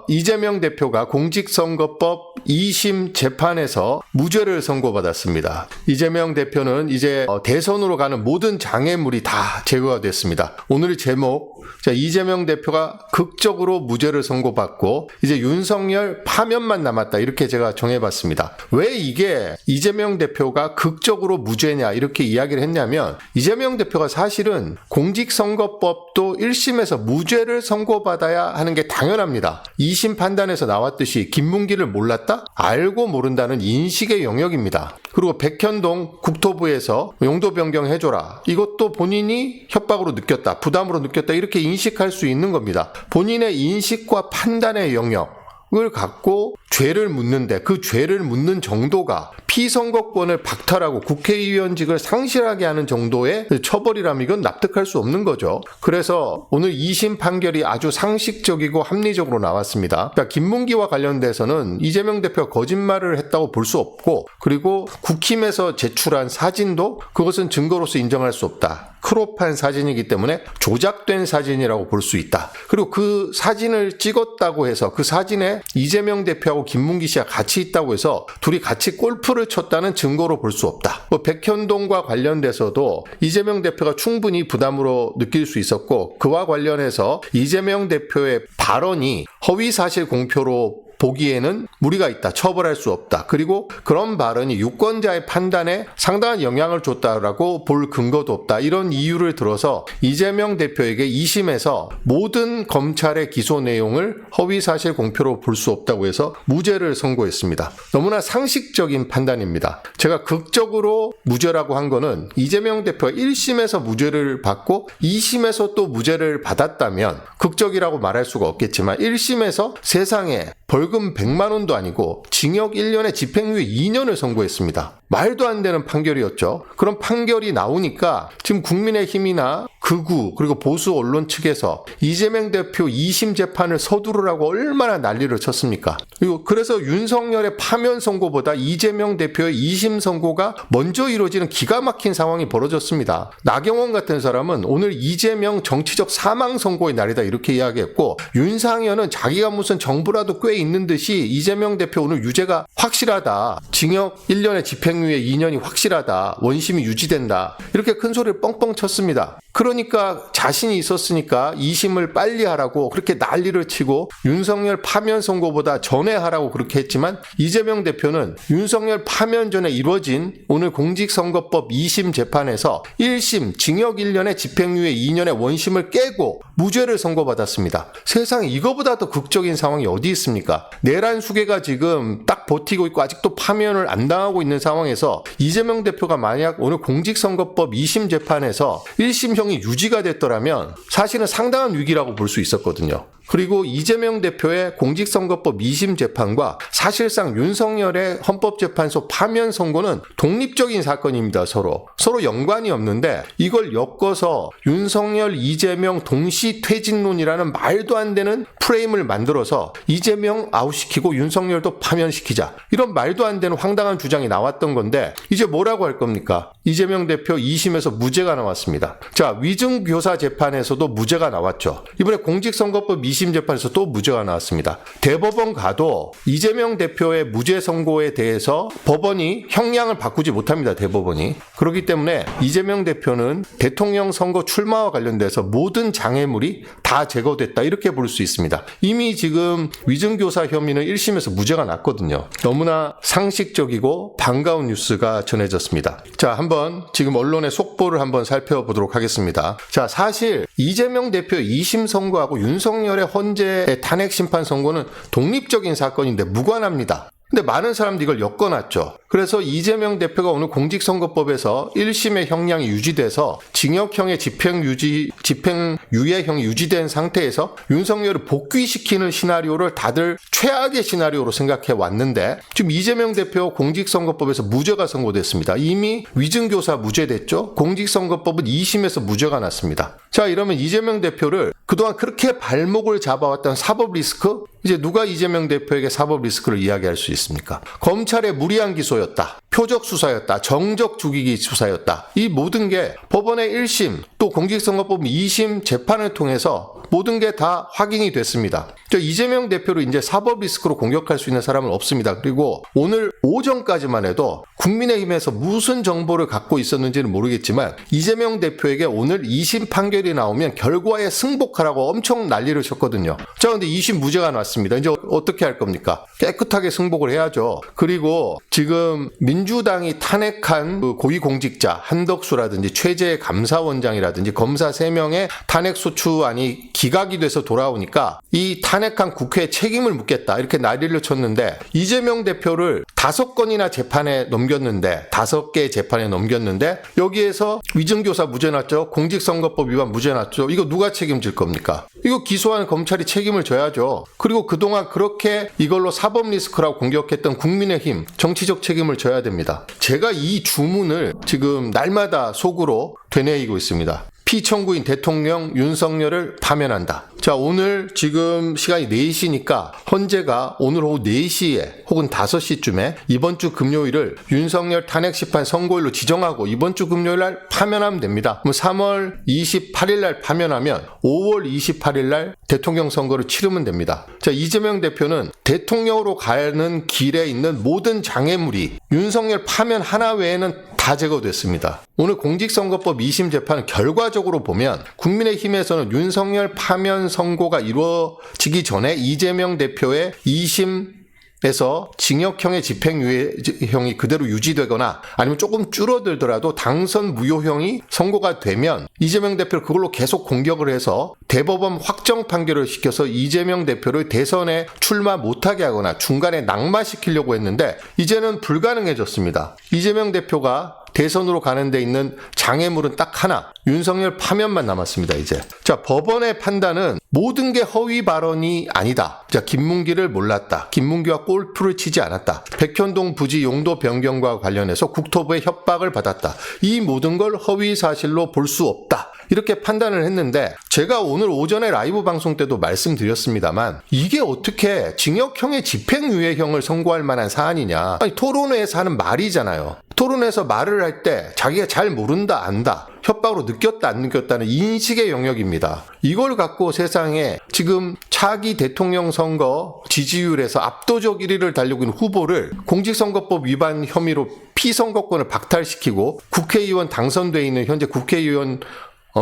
이재명 대표가 공직선거법 2심 재판에서 무죄를 선고받았습니다. 이재명 대표는 이제 대선으로 가는 모든 장애물이 다 제거가 됐습니다. 오늘의 제목, 이재명 대표가 극적으로 무죄를 선고받고 이제 윤석열 파면만 남았다, 이렇게 제가 정해봤습니다. 왜 이게 이재명 대표가 극적으로 무죄냐 이렇게 이야기를 했냐면, 이재명 대표가 사실은 공직선거법도 1심에서 무죄를 선고받아야 하는 게 당연합니다. 2심 판단에서 나왔듯이 김문기를 몰랐다? 알고 모른다는 인식의 영역입니다. 그리고 백현동 국토부에서 용도 변경해줘라, 이것도 본인이 협박으로 느꼈다, 부담으로 느꼈다, 이렇게 인식할 수 있는 겁니다. 본인의 인식과 판단의 영역을 갖고 죄를 묻는데, 그 죄를 묻는 정도가 피선거권을 박탈하고 국회의원직을 상실하게 하는 정도의 처벌이라면 이건 납득할 수 없는 거죠. 그래서 오늘 2심 판결이 아주 상식적이고 합리적으로 나왔습니다. 그러니까 김문기와 관련돼서는 이재명 대표가 거짓말을 했다고 볼 수 없고, 그리고 국힘에서 제출한 사진도 그것은 증거로서 인정할 수 없다. 크롭한 사진이기 때문에 조작된 사진이라고 볼 수 있다. 그리고 그 사진을 찍었다고 해서 그 사진에 이재명 대표하고 김문기 씨가 같이 있다고 해서 둘이 같이 골프를 쳤다는 증거로 볼 수 없다. 백현동과 관련돼서도 이재명 대표가 충분히 부담으로 느낄 수 있었고, 그와 관련해서 이재명 대표의 발언이 허위사실 공표로 보기에는 무리가 있다, 처벌할 수 없다, 그리고 그런 발언이 유권자의 판단에 상당한 영향을 줬다라고 볼 근거도 없다, 이런 이유를 들어서 이재명 대표에게 2심에서 모든 검찰의 기소 내용을 허위사실 공표로 볼 수 없다고 해서 무죄를 선고했습니다. 너무나 상식적인 판단입니다. 제가 극적으로 무죄라고 한 거는, 이재명 대표가 1심에서 무죄를 받고 2심에서 또 무죄를 받았다면 극적이라고 말할 수가 없겠지만, 1심에서 세상에 벌금 100만 원도 아니고 징역 1년에 집행유예 2년을 선고했습니다. 말도 안 되는 판결이었죠. 그런 판결이 나오니까 지금 국민의힘이나 극우 그리고 보수 언론 측에서 이재명 대표 2심 재판을 서두르라고 얼마나 난리를 쳤습니까? 그래서 윤석열의 파면 선고보다 이재명 대표의 2심 선고가 먼저 이루어지는 기가 막힌 상황이 벌어졌습니다. 나경원 같은 사람은 오늘 이재명 정치적 사망 선고의 날이다, 이렇게 이야기했고, 윤상현은 자기가 무슨 정부라도 꽤 있는 듯이 이재명 대표 오늘 유죄가 확실하다, 징역 1년에 집행유예 2년이 확실하다, 원심이 유지된다, 이렇게 큰 소리를 뻥뻥 쳤습니다. 그러니까 자신이 있었으니까 2심을 빨리 하라고 그렇게 난리를 치고 윤석열 파면 선고보다 전에 하라고 그렇게 했지만, 이재명 대표는 윤석열 파면 전에 이루어진 오늘 공직선거법 2심 재판에서 1심 징역 1년에 집행유예 2년의 원심을 깨고 무죄를 선고받았습니다. 세상에 이거보다 더 극적인 상황이 어디 있습니까? 내란 수계가 지금 딱 버티고 있고 아직도 파면을 안 당하고 있는 상황에서 이재명 대표가 만약 오늘 공직선거법 2심 재판에서 1심형이 유지가 됐더라면 사실은 상당한 위기라고 볼 수 있었거든요. 그리고 이재명 대표의 공직선거법 2심 재판과 사실상 윤석열의 헌법재판소 파면 선고는 독립적인 사건입니다. 서로 연관이 없는데, 이걸 엮어서 윤석열, 이재명 동시 퇴진론이라는 말도 안 되는 프레임을 만들어서 이재명 아웃시키고 윤석열도 파면시키자, 이런 말도 안 되는 황당한 주장이 나왔던 건데, 이제 뭐라고 할 겁니까? 이재명 대표 2심에서 무죄가 나왔습니다. 자, 위증교사 재판에서도 무죄가 나왔죠. 이번에 공직선거법 2심 재판에서 또 무죄가 나왔습니다. 대법원 가도 이재명 대표의 무죄 선고에 대해서 법원이 형량을 바꾸지 못합니다. 대법원이. 그렇기 때문에 이재명 대표는 대통령 선거 출마와 관련돼서 모든 장애물이 다 제거됐다, 이렇게 볼 수 있습니다. 이미 지금 위증교사 혐의는 1심에서 무죄가 났거든요. 너무나 상식적이고 반가운 뉴스가 전해졌습니다. 자, 한번 지금 언론의 속보를 한번 살펴보도록 하겠습니다. 자, 사실 이재명 대표의 2심 선고하고 윤석열의 헌재의 탄핵 심판 선고는 독립적인 사건인데 무관합니다. 근데 많은 사람들이 이걸 엮어놨죠. 그래서 이재명 대표가 오늘 공직선거법에서 1심의 형량이 유지돼서 징역형의 집행유예형이 유지된 상태에서 윤석열을 복귀시키는 시나리오를 다들 최악의 시나리오로 생각해 왔는데, 지금 이재명 대표 공직선거법에서 무죄가 선고됐습니다. 이미 위증교사 무죄됐죠. 공직선거법은 2심에서 무죄가 났습니다. 자, 이러면 이재명 대표를 그동안 그렇게 발목을 잡아왔던 사법 리스크, 이제 누가 이재명 대표에게 사법 리스크를 이야기할 수 있습니까? 검찰의 무리한 기소였다, 표적 수사였다, 정적 죽이기 수사였다, 이 모든 게 법원의 1심 또 공직선거법 2심 재판을 통해서 모든 게 다 확인이 됐습니다. 이재명 대표를 이제 사법 리스크로 공격할 수 있는 사람은 없습니다. 그리고 오늘 오전까지만 해도 국민의힘에서 무슨 정보를 갖고 있었는지는 모르겠지만 이재명 대표에게 오늘 2심 판결이 나오면 결과에 승복하라고 엄청 난리를 쳤거든요. 자, 근데 2심 무죄가 났습니다. 이제 어떻게 할 겁니까? 깨끗하게 승복을 해야죠. 그리고 지금 민주당이 탄핵한 그 고위공직자 한덕수라든지 최재 감사원장이라든지 검사 3명의 탄핵소추안이 기각이 돼서 돌아오니까 이 탄핵한 국회에 책임을 묻겠다 이렇게 난리를 쳤는데 이재명 대표를 5건이나 재판에 넘겼는데 5개의 재판에 넘겼는데 여기에서 위증교사 무죄 났죠. 공직선거법 위반 무죄 났죠. 이거 누가 책임질 겁니까? 이거 기소한 검찰이 책임을 져야죠. 그리고 그동안 그렇게 이걸로 사법 리스크라고 공격했던 국민의힘 정치적 책임을 져야 됩니다. 제가 이 주문을 지금 날마다 속으로 되뇌이고 있습니다. 피청구인 대통령 윤석열을 파면한다. 자, 오늘 지금 시간이 4시니까 헌재가 오늘 오후 4시에 혹은 5시쯤에 이번 주 금요일을 윤석열 탄핵심판 선고일로 지정하고 이번 주 금요일 날 파면하면 됩니다. 3월 28일 날 파면하면 5월 28일 날 대통령 선거를 치르면 됩니다. 자, 이재명 대표는 대통령으로 가는 길에 있는 모든 장애물이 윤석열 파면 하나 외에는 다 제거됐습니다. 오늘 공직선거법 2심 재판 결과적으로 보면 국민의힘에서는 윤석열 파면 선고가 이루어지기 전에 이재명 대표의 2심에서 징역형의 집행유예형이 그대로 유지되거나 아니면 조금 줄어들더라도 당선 무효형이 선고가 되면 이재명 대표를 그걸로 계속 공격을 해서 대법원 확정 판결을 시켜서 이재명 대표를 대선에 출마 못하게 하거나 중간에 낙마시키려고 했는데 이제는 불가능해졌습니다. 이재명 대표가 대선으로 가는 데 있는 장애물은 딱 하나, 윤석열 파면만 남았습니다, 이제. 자, 법원의 판단은 모든 게 허위 발언이 아니다. 자, 김문기를 몰랐다. 김문기와 골프를 치지 않았다. 백현동 부지 용도 변경과 관련해서 국토부의 협박을 받았다. 이 모든 걸 허위 사실로 볼 수 없다. 이렇게 판단을 했는데 제가 오늘 오전에 라이브 방송 때도 말씀드렸습니다만 이게 어떻게 징역형의 집행유예형을 선고할 만한 사안이냐. 아니, 토론회에서 하는 말이잖아요. 토론에서 말을 할 때 자기가 잘 모른다 안다 협박으로 느꼈다 안 느꼈다는 인식의 영역입니다. 이걸 갖고 세상에 지금 차기 대통령 선거 지지율에서 압도적 1위를 달리고 있는 후보를 공직선거법 위반 혐의로 피선거권을 박탈시키고 국회의원 당선돼 있는 현재 국회의원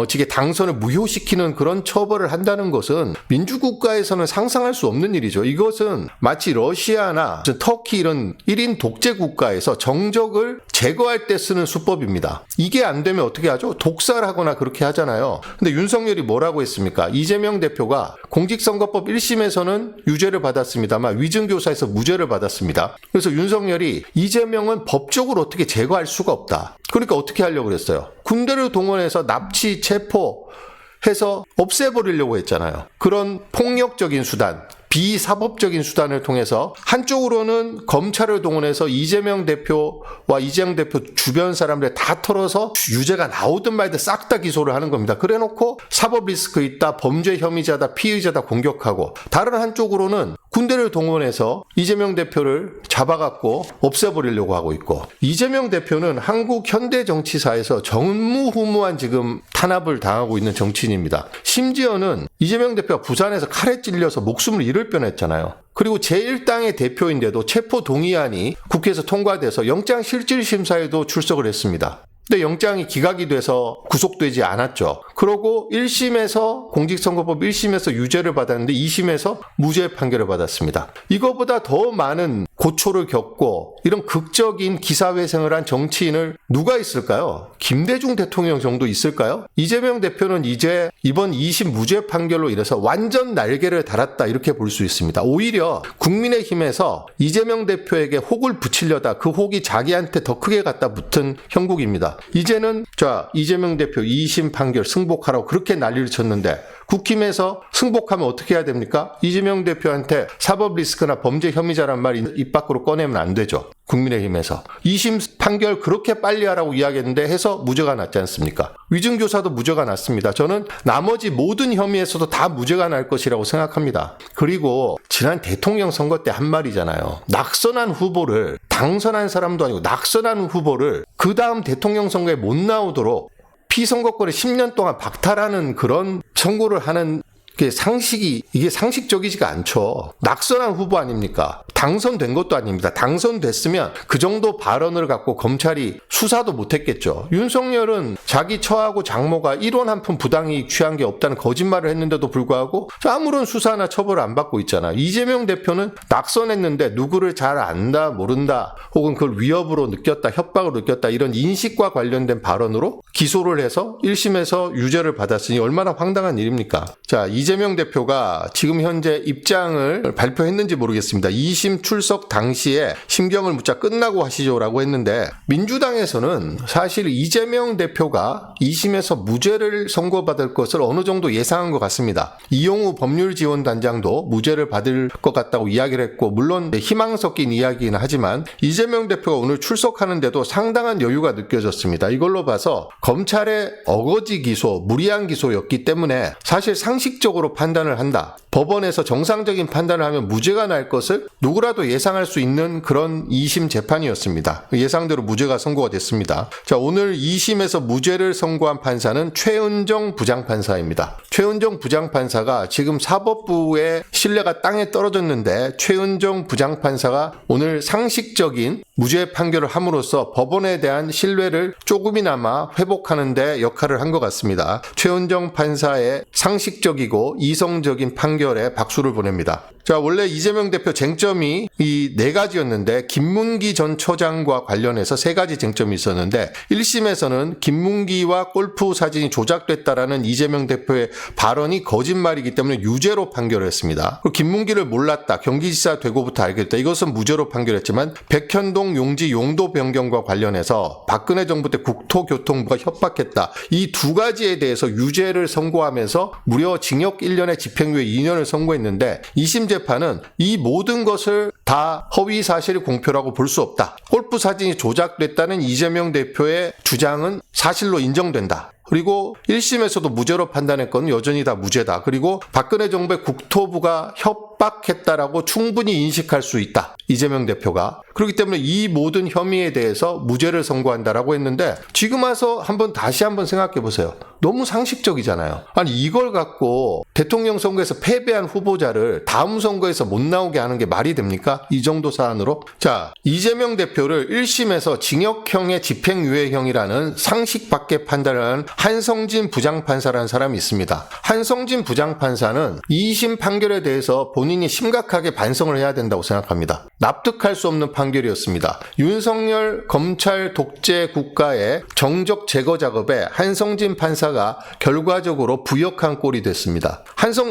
직의 당선을 무효시키는 그런 처벌을 한다는 것은 민주국가에서는 상상할 수 없는 일이죠. 이것은 마치 러시아나 터키 이런 1인 독재 국가에서 정적을 제거할 때 쓰는 수법입니다. 이게 안 되면 어떻게 하죠? 독사를 하거나 그렇게 하잖아요. 근데 윤석열이 뭐라고 했습니까? 이재명 대표가 공직선거법 1심에서는 유죄를 받았습니다만 위증교사에서 무죄를 받았습니다. 그래서 윤석열이 이재명은 법적으로 어떻게 제거할 수가 없다. 그러니까 어떻게 하려고 그랬어요? 군대를 동원해서 납치, 체포해서 없애버리려고 했잖아요. 그런 폭력적인 수단, 비사법적인 수단을 통해서 한쪽으로는 검찰을 동원해서 이재명 대표와 이재명 대표 주변 사람들 다 털어서 유죄가 나오든 말든 싹 다 기소를 하는 겁니다. 그래놓고 사법 리스크 있다, 범죄 혐의자다, 피의자다 공격하고 다른 한쪽으로는 군대를 동원해서 이재명 대표를 잡아갖고 없애버리려고 하고 있고 이재명 대표는 한국 현대 정치사에서 전무후무한 지금 탄압을 당하고 있는 정치인입니다. 심지어는 이재명 대표가 부산에서 칼에 찔려서 목숨을 잃을 뻔했잖아요. 그리고 제1당의 대표인데도 체포동의안이 국회에서 통과돼서 영장실질심사에도 출석을 했습니다. 근데 영장이 기각이 돼서 구속되지 않았죠. 그러고 1심에서 공직선거법 1심에서 유죄를 받았는데 2심에서 무죄 판결을 받았습니다. 이거보다 더 많은 고초를 겪고 이런 극적인 기사회생을 한 정치인을 누가 있을까요? 김대중 대통령 정도 있을까요? 이재명 대표는 이제 이번 2심 무죄 판결로 인해서 완전 날개를 달았다 이렇게 볼 수 있습니다. 오히려 국민의힘에서 이재명 대표에게 혹을 붙이려다 그 혹이 자기한테 더 크게 갖다 붙은 형국입니다. 이제는 자 이재명 대표 2심 판결 승복하라고 그렇게 난리를 쳤는데 국힘에서 승복하면 어떻게 해야 됩니까? 이재명 대표한테 사법 리스크나 범죄 혐의자란 말 입 밖으로 꺼내면 안 되죠. 국민의힘에서 2심 판결 그렇게 빨리 하라고 이야기했는데 해서 무죄가 났지 않습니까? 위증교사도 무죄가 났습니다. 저는 나머지 모든 혐의에서도 다 무죄가 날 것이라고 생각합니다. 그리고 지난 대통령 선거 때 한 말이잖아요. 낙선한 후보를 당선한 사람도 아니고 낙선한 후보를 그 다음 대통령 선거에 못 나오도록 피선거권을 10년 동안 박탈하는 그런 선고를 하는 이게 상식적이지가 않죠. 낙선한 후보 아닙니까? 당선된 것도 아닙니다. 당선됐으면 그 정도 발언을 갖고 검찰이 수사도 못했겠죠. 윤석열은 자기 처하고 장모가 1원 한 푼 부당이익 취한 게 없다는 거짓말을 했는데도 불구하고 아무런 수사나 처벌을 안 받고 있잖아. 이재명 대표는 낙선했는데 누구를 잘 안다 모른다 혹은 그걸 위협으로 느꼈다 협박으로 느꼈다 이런 인식과 관련된 발언으로 기소를 해서 1심에서 유죄를 받았으니 얼마나 황당한 일입니까? 자, 이재명 대표가 지금 현재 입장을 발표했는지 모르겠습니다. 2심 출석 당시에 심경을 묻자 끝나고 하시죠라고 했는데 민주당에서는 사실 이재명 대표가 2심에서 무죄를 선고받을 것을 어느 정도 예상한 것 같습니다. 이용우 법률지원단장도 무죄를 받을 것 같다고 이야기를 했고 물론 희망 섞인 이야기는 하지만 이재명 대표가 오늘 출석하는데도 상당한 여유가 느껴졌습니다. 이걸로 봐서 검찰의 어거지 기소, 무리한 기소였기 때문에 사실 상식적으로 판단을 한다. 법원에서 정상적인 판단을 하면 무죄가 날 것을 누구라도 예상할 수 있는 그런 2심 재판이었습니다. 예상대로 무죄가 선고가 됐습니다. 자, 오늘 2심에서 무죄를 선고한 판사는 최은정 부장판사입니다. 최은정 부장판사가 지금 사법부의 신뢰가 땅에 떨어졌는데 최은정 부장판사가 오늘 상식적인 무죄 판결을 함으로써 법원에 대한 신뢰를 조금이나마 회복하는 데 역할을 한 것 같습니다. 최은정 판사의 상식적이고 이성적인 판결에 박수를 보냅니다. 자, 원래 이재명 대표 쟁점이 이 4가지였는데 김문기 전 처장과 관련해서 3가지 쟁점이 있었는데 1심에서는 김문기와 골프 사진이 조작됐다라는 이재명 대표의 발언이 거짓말이기 때문에 유죄로 판결을 했습니다. 그리고 김문기를 몰랐다. 경기지사 되고부터 알겠다. 이것은 무죄로 판결했지만 백현동 용지 용도 변경과 관련해서 박근혜 정부 때 국토교통부가 협박했다. 이 2가지에 대해서 유죄를 선고하면서 무려 징역 1년에 집행유예 2년을 선고했는데 2심 재판은 이 모든 것을 다 허위 사실 공표라고 볼 수 없다. 골프 사진이 조작됐다는 이재명 대표의 주장은 사실로 인정된다. 그리고 1심에서도 무죄로 판단했건 여전히 다 무죄다. 그리고 박근혜 정부의 국토부가 협박했다라고 충분히 인식할 수 있다. 이재명 대표가. 그렇기 때문에 이 모든 혐의에 대해서 무죄를 선고한다라고 했는데 지금 와서 다시 한번 생각해 보세요. 너무 상식적이잖아요. 아니 이걸 갖고 대통령 선거에서 패배한 후보자를 다음 선거에서 못 나오게 하는 게 말이 됩니까? 이 정도 사안으로? 자, 이재명 대표를 1심에서 징역형의 집행유예형이라는 상식 밖의 판단을 하는 한성진 부장판사라는 사람이 있습니다. 한성진 부장판사는 2심 판결에 대해서 본인이 심각하게 반성을 해야 된다고 생각합니다. 납득할 수 없는 판결이었습니다. 윤석열 검찰 독재 국가의 정적 제거 작업에 한성진 판사가 결과적으로 부역한 꼴이 됐습니다.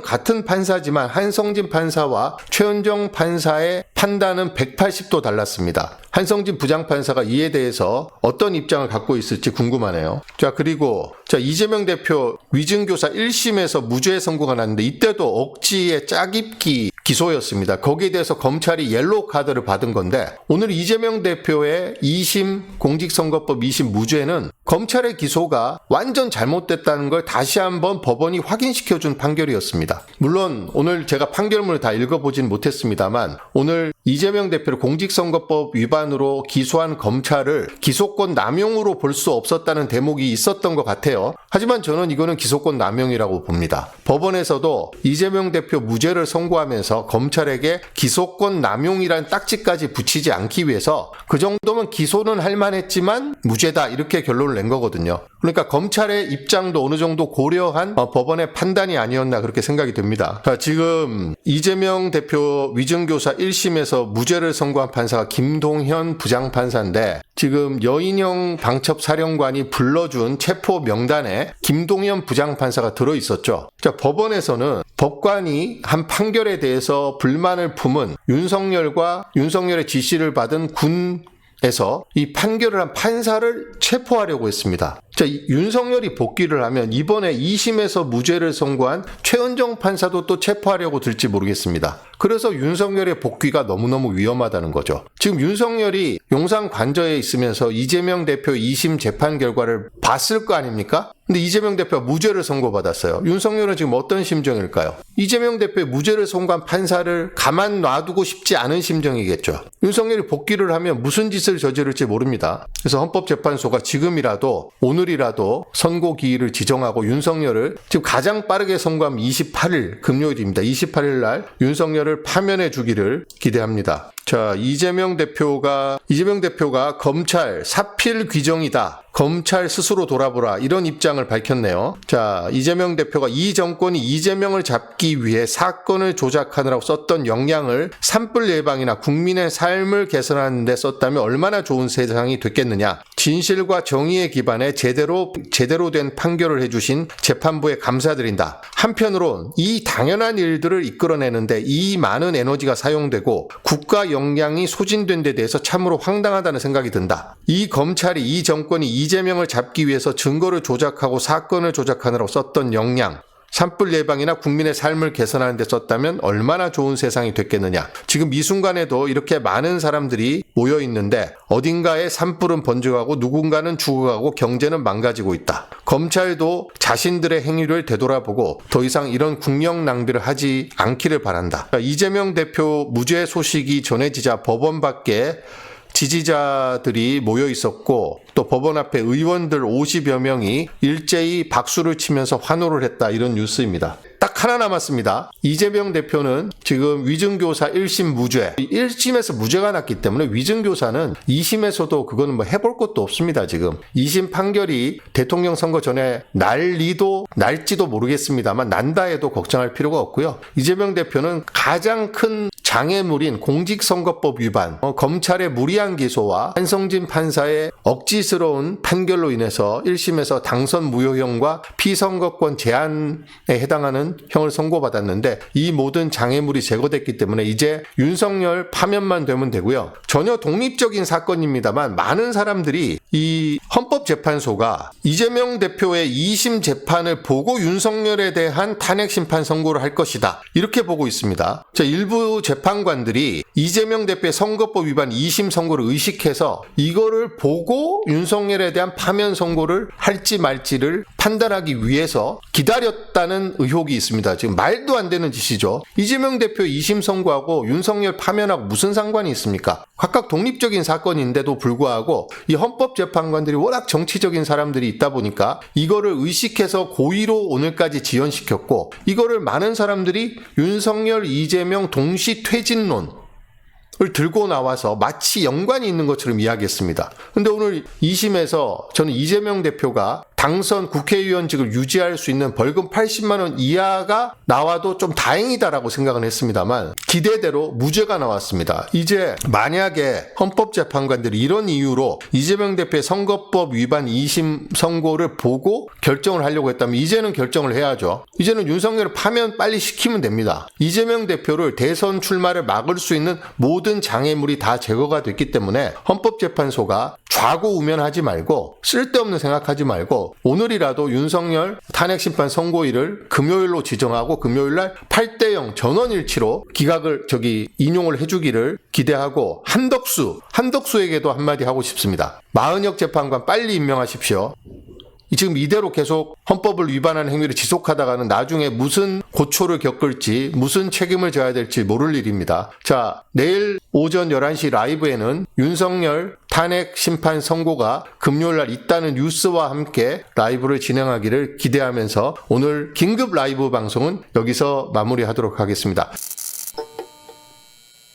같은 판사지만 한성진 판사와 최은정 판사의 판단은 180도 달랐습니다. 한성진 부장판사가 이에 대해서 어떤 입장을 갖고 있을지 궁금하네요. 자, 그리고 이재명 대표 위증교사 1심에서 무죄 선고가 났는데 이때도 억지의 짜깁기 기소였습니다. 거기에 대해서 검찰이 옐로우 카드를 받은 건데 오늘 이재명 대표의 2심 공직선거법 2심 무죄는 검찰의 기소가 완전 잘못됐다는 걸 다시 한번 법원이 확인시켜준 판결이었습니다. 물론 오늘 제가 판결문을 다 읽어보진 못했습니다만 오늘 이재명 대표를 공직선거법 위반으로 기소한 검찰을 기소권 남용으로 볼 수 없었다는 대목이 있었던 것 같아요. 하지만 저는 이거는 기소권 남용이라고 봅니다. 법원에서도 이재명 대표 무죄를 선고하면서 검찰에게 기소권 남용이란 딱지까지 붙이지 않기 위해서 그 정도면 기소는 할 만했지만 무죄다 이렇게 결론을 낸 거거든요. 그러니까 검찰의 입장도 어느 정도 고려한 법원의 판단이 아니었나 그렇게 생각이 됩니다. 자, 지금 이재명 대표 위증교사 1심에서 무죄를 선고한 판사가 김동현 부장판사인데 지금 여인영 방첩사령관이 불러준 체포 명단에 김동현 부장판사가 들어있었죠. 자, 법원에서는 법관이 한 판결에 대해서 불만을 품은 윤석열의 지시를 받은 군에서 이 판결을 한 판사를 체포하려고 했습니다. 자, 윤석열이 복귀를 하면 이번에 2심에서 무죄를 선고한 최은정 판사도 또 체포하려고 들지 모르겠습니다. 그래서 윤석열의 복귀가 너무너무 위험하다는 거죠. 지금 윤석열이 용산 관저에 있으면서 이재명 대표 2심 재판 결과를 봤을 거 아닙니까? 근데 이재명 대표가 무죄를 선고받았어요. 윤석열은 지금 어떤 심정일까요? 이재명 대표의 무죄를 선고한 판사를 가만 놔두고 싶지 않은 심정이겠죠. 윤석열이 복귀를 하면 무슨 짓을 저지를지 모릅니다. 그래서 헌법재판소가 지금이라도 오늘 오늘이라도 선고 기일을 지정하고 윤석열을 지금 가장 빠르게 선고하면 28일 금요일입니다. 28일 날 윤석열을 파면해 주기를 기대합니다. 자, 이재명 대표가 검찰 사필 규정이다. 검찰 스스로 돌아보라 이런 입장을 밝혔네요. 자, 이재명 대표가 이 정권이 이재명을 잡기 위해 사건을 조작하느라고 썼던 역량을 산불 예방이나 국민의 삶을 개선하는 데 썼다면 얼마나 좋은 세상이 됐겠느냐. 진실과 정의에 기반해 제대로 된 판결을 해주신 재판부에 감사드린다. 한편으론 이 당연한 일들을 이끌어내는데 이 많은 에너지가 사용되고 국가 역량이 소진된 데 대해서 참으로 황당하다는 생각이 든다. 이 검찰이 이 정권이 이재명을 잡기 위해서 증거를 조작하고 사건을 조작하느라고 썼던 역량, 산불 예방이나 국민의 삶을 개선하는 데 썼다면 얼마나 좋은 세상이 됐겠느냐. 지금 이 순간에도 이렇게 많은 사람들이 모여 있는데 어딘가에 산불은 번져가고 누군가는 죽어가고 경제는 망가지고 있다. 검찰도 자신들의 행위를 되돌아보고 더 이상 이런 국력 낭비를 하지 않기를 바란다. 이재명 대표 무죄 소식이 전해지자 법원 밖에 지지자들이 모여 있었고 또 법원 앞에 의원들 50여 명이 일제히 박수를 치면서 환호를 했다. 이런 뉴스입니다. 딱 하나 남았습니다. 이재명 대표는 지금 위증교사 1심 무죄, 1심에서 무죄가 났기 때문에 위증교사는 2심에서도 그거는 뭐 해볼 것도 없습니다. 지금 2심 판결이 대통령 선거 전에 날지도 모르겠습니다만 난다 해도 걱정할 필요가 없고요. 이재명 대표는 가장 큰 장애물인 공직선거법 위반, 검찰의 무리한 기소와 한성진 판사의 억지스러운 판결로 인해서 1심에서 당선 무효형과 피선거권 제한에 해당하는 형을 선고받았는데 이 모든 장애물이 제거됐기 때문에 이제 윤석열 파면만 되면 되고요. 전혀 독립적인 사건입니다만 많은 사람들이 이 헌법재판소가 이재명 대표의 2심 재판을 보고 윤석열에 대한 탄핵심판 선고를 할 것이다. 이렇게 보고 있습니다. 자, 일부 재판관들이 이재명 대표의 선거법 위반 2심 선고를 의식해서 이거를 보고 윤석열에 대한 파면 선고를 할지 말지를 판단하기 위해서 기다렸다는 의혹이 있습니다. 지금 말도 안 되는 짓이죠. 이재명 대표 2심 선고하고 윤석열 파면하고 무슨 상관이 있습니까? 각각 독립적인 사건인데도 불구하고 이 헌법재판관들이 워낙 정치적인 사람들이 있다 보니까 이거를 의식해서 고의로 오늘까지 지연시켰고 이거를 많은 사람들이 윤석열, 이재명 동시 퇴진론 을 들고 나와서 마치 연관이 있는 것처럼 이야기했습니다. 근데 오늘 2심에서 저는 이재명 대표가 당선 국회의원직을 유지할 수 있는 벌금 80만 원 이하가 나와도 좀 다행이다라고 생각은 했습니다만 기대대로 무죄가 나왔습니다. 이제 만약에 헌법재판관들이 이런 이유로 이재명 대표의 선거법 위반 2심 선고를 보고 결정을 하려고 했다면 이제는 결정을 해야죠. 이제는 윤석열을 파면 빨리 시키면 됩니다. 이재명 대표를 대선 출마를 막을 수 있는 모든 장애물이 다 제거가 됐기 때문에 헌법재판소가 좌고우면하지 말고 쓸데없는 생각하지 말고 오늘이라도 윤석열 탄핵심판 선고일을 금요일로 지정하고 금요일날 8대0 전원일치로 기각을 인용을 해주기를 기대하고 한덕수에게도 한마디 하고 싶습니다. 마은혁 재판관 빨리 임명하십시오. 지금 이대로 계속 헌법을 위반하는 행위를 지속하다가는 나중에 무슨 고초를 겪을지 무슨 책임을 져야 될지 모를 일입니다. 자, 내일 오전 11시 라이브에는 윤석열 탄핵 심판 선고가 금요일날 있다는 뉴스와 함께 라이브를 진행하기를 기대하면서 오늘 긴급 라이브 방송은 여기서 마무리하도록 하겠습니다.